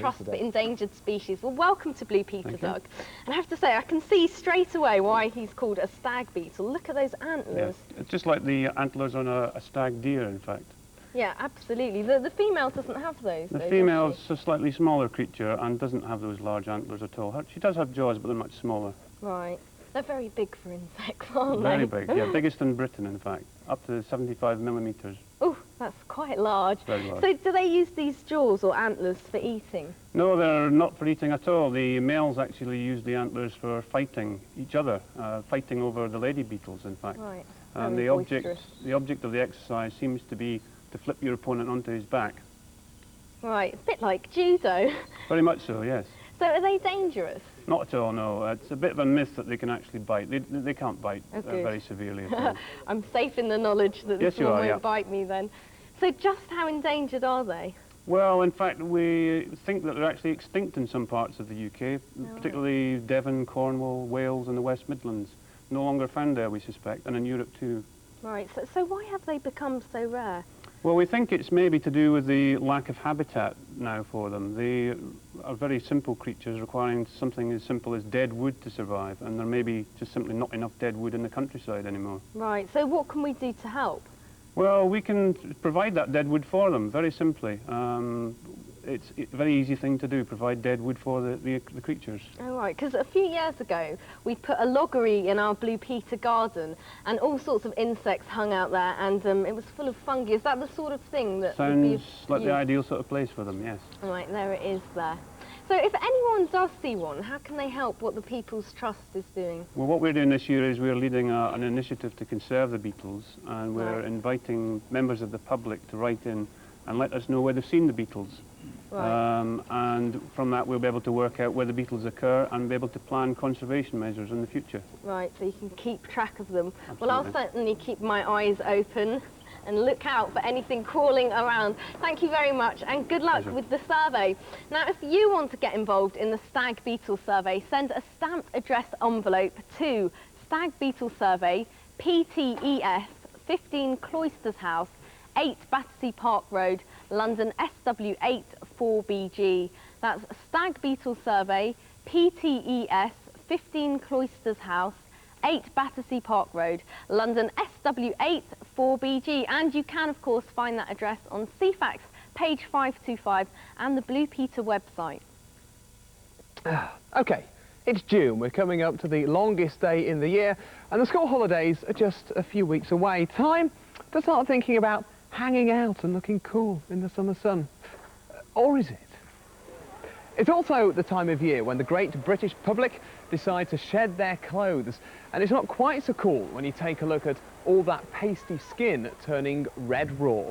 Trust for Endangered Species. Well, welcome to Blue Peter, Doug. And I have to say, I can see straight away why he's called a stag beetle. Look at those antlers. Yes, it's just like the antlers on a stag deer, in fact. Yeah, absolutely. The female doesn't have those. The female's a slightly smaller creature and doesn't have those large antlers at all. She does have jaws, but they're much smaller. Right. They're very big for insects, aren't they? Very big, yeah. Biggest in Britain, in fact. Up to 75 millimetres. Oh, that's quite large. Very large. So do they use these jaws or antlers for eating? No, they're not for eating at all. The males actually use the antlers for fighting each other, fighting over the lady beetles, in fact. Right. And the object of the exercise seems to be to flip your opponent onto his back. Right, a bit like judo. Very much so, yes. So are they dangerous? Not at all, no. It's a bit of a myth that they can actually bite. They can't bite very severely at all. I'm safe in the knowledge that this one won't bite me then. So just how endangered are they? Well, in fact, we think that they're actually extinct in some parts of the UK, particularly Devon, Cornwall, Wales and the West Midlands. No longer found there, we suspect, and in Europe too. Right, so why have they become so rare? Well, we think it's maybe to do with the lack of habitat now for them. They are very simple creatures requiring something as simple as dead wood to survive, and there may be just simply not enough dead wood in the countryside anymore. Right, so what can we do to help? Well, we can provide that dead wood for them, very simply. It's a very easy thing to do, provide dead wood for the creatures. Oh, right, because a few years ago we put a loggery in our Blue Peter garden and all sorts of insects hung out there, and it was full of fungi. Is that the sort of thing that would be like the ideal sort of place for them, yes. Right, there it is there. So if anyone does see one, how can they help what the People's Trust is doing? Well, what we're doing this year is we're leading an initiative to conserve the beetles, and we're inviting members of the public to write in and let us know where they've seen the beetles. Right. And from that we'll be able to work out where the beetles occur and be able to plan conservation measures in the future. Right, so you can keep track of them. Absolutely. Well, I'll certainly keep my eyes open and look out for anything crawling around. Thank you very much and good luck with the survey. Now, if you want to get involved in the Stag Beetle Survey, send a stamped addressed envelope to Stag Beetle Survey, PTES, 15 Cloisters House, 8 Battersea Park Road, London SW8 4BG. That's Stag Beetle Survey, PTES, 15 Cloisters House, 8 Battersea Park Road, London SW8 4BG. And you can, of course, find that address on CFAX, page 525, and the Blue Peter website. OK, it's June. We're coming up to the longest day in the year, and the school holidays are just a few weeks away. Time to start thinking about hanging out and looking cool in the summer sun. Or is it? It's also the time of year when the great British public decide to shed their clothes. And it's not quite so cool when you take a look at all that pasty skin turning red raw.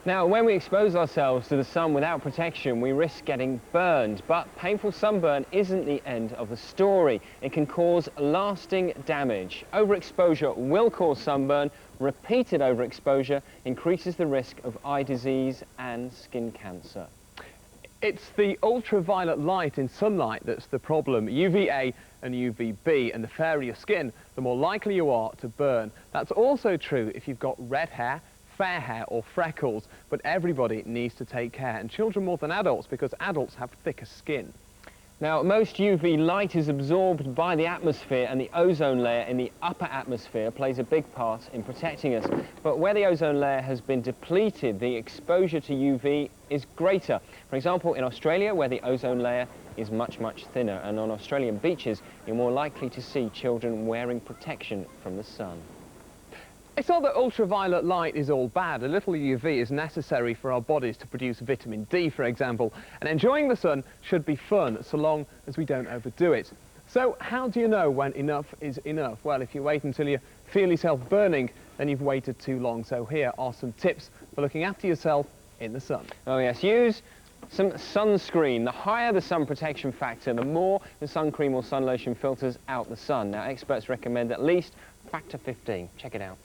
Now, when we expose ourselves to the sun without protection, we risk getting burned. But painful sunburn isn't the end of the story. It can cause lasting damage. Overexposure will cause sunburn. Repeated overexposure increases the risk of eye disease and skin cancer. It's the ultraviolet light in sunlight that's the problem. UVA and UVB, and the fairer your skin, the more likely you are to burn. That's also true if you've got red hair, fair hair or freckles, but everybody needs to take care, and children more than adults, because adults have thicker skin. Now, most UV light is absorbed by the atmosphere, and the ozone layer in the upper atmosphere plays a big part in protecting us. But where the ozone layer has been depleted, the exposure to UV is greater. For example, in Australia, where the ozone layer is much, much thinner, and on Australian beaches, you're more likely to see children wearing protection from the sun. It's not that ultraviolet light is all bad. A little UV is necessary for our bodies to produce vitamin D, for example, and enjoying the sun should be fun, so long as we don't overdo it. So how do you know when enough is enough? Well, if you wait until you feel yourself burning, then you've waited too long. So here are some tips for looking after yourself in the sun. Oh yes, use some sunscreen. The higher the sun protection factor, the more the sun cream or sun lotion filters out the sun. Now, experts recommend at least factor 15. Check it out.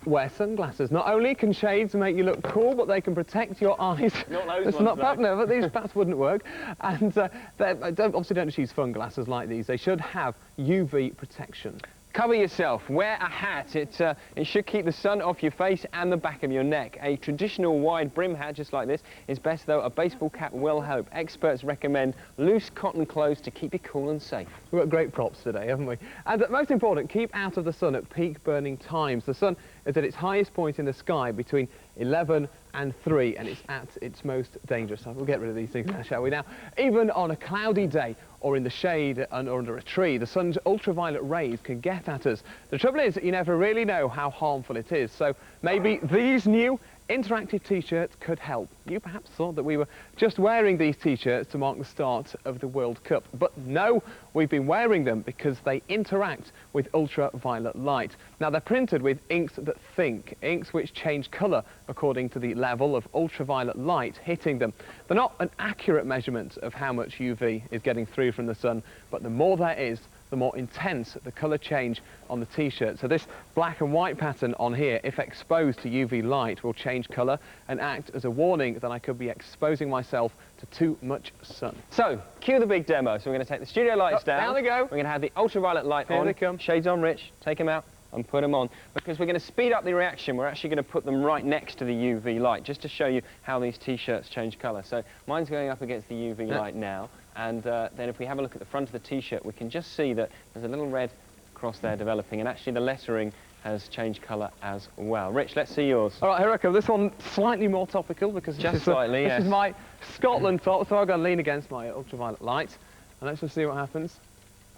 Wear sunglasses. Not only can shades make you look cool, but they can protect your eyes. Not those it's ones, not though. no, but these bats wouldn't work. And obviously don't just use fun glasses like these. They should have UV protection. Cover yourself, wear a hat. It should keep the sun off your face and the back of your neck. A traditional wide brim hat, just like this, is best, though a baseball cap will help. Experts recommend loose cotton clothes to keep you cool and safe. We've got great props today, haven't we? And most important, keep out of the sun at peak burning times. The sun is at its highest point in the sky between 11 and 3, and it's at its most dangerous. So we'll get rid of these things now, shall we? Now, even on a cloudy day or in the shade or under a tree, the sun's ultraviolet rays can get at us. The trouble is that you never really know how harmful it is, so maybe these new interactive t-shirts could help. You perhaps thought that we were just wearing these t-shirts to mark the start of the World Cup, but no, we've been wearing them because they interact with ultraviolet light. Now, they're printed with inks that think, inks which change colour according to the level of ultraviolet light hitting them. They're not an accurate measurement of how much UV is getting through from the sun, but the more there is, the more intense the colour change on the t-shirt. So this black and white pattern on here, if exposed to UV light, will change colour and act as a warning that I could be exposing myself to too much sun. So, cue the big demo. So we're going to take the studio lights down. Down they go. We're going to have the ultraviolet light Here on. they come. Shades on, Rich. Take them out and put them on, because we're going to speed up the reaction. We're actually going to put them right next to the UV light, just to show you how these t-shirts change colour. So mine's going up against the UV light now. And then if we have a look at the front of the t-shirt, we can just see that there's a little red cross there developing, and actually the lettering has changed colour as well. Rich, let's see yours. All right, here I come. This one slightly more topical because Just slightly, this yes. is my Scotland top, so I've got to lean against my ultraviolet light. And let's just see what happens.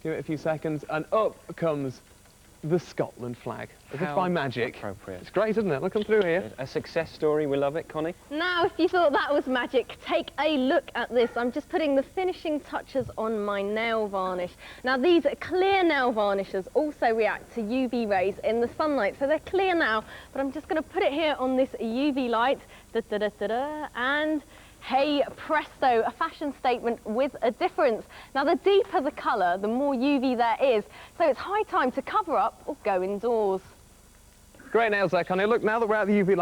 Give it a few seconds, and up comes the Scotland flag, as if by magic. Appropriate. It's great, isn't it? Look, come through here. A success story, we love it, Connie. Now, if you thought that was magic, take a look at this. I'm just putting the finishing touches on my nail varnish. Now, these clear nail varnishes also react to UV rays in the sunlight, so they're clear now, but I'm just going to put it here on this UV light, and hey presto, a fashion statement with a difference. Now, the deeper the colour, the more UV there is, so it's high time to cover up or go indoors. Great nails there, Connie. Look, now that we're out of the UV light,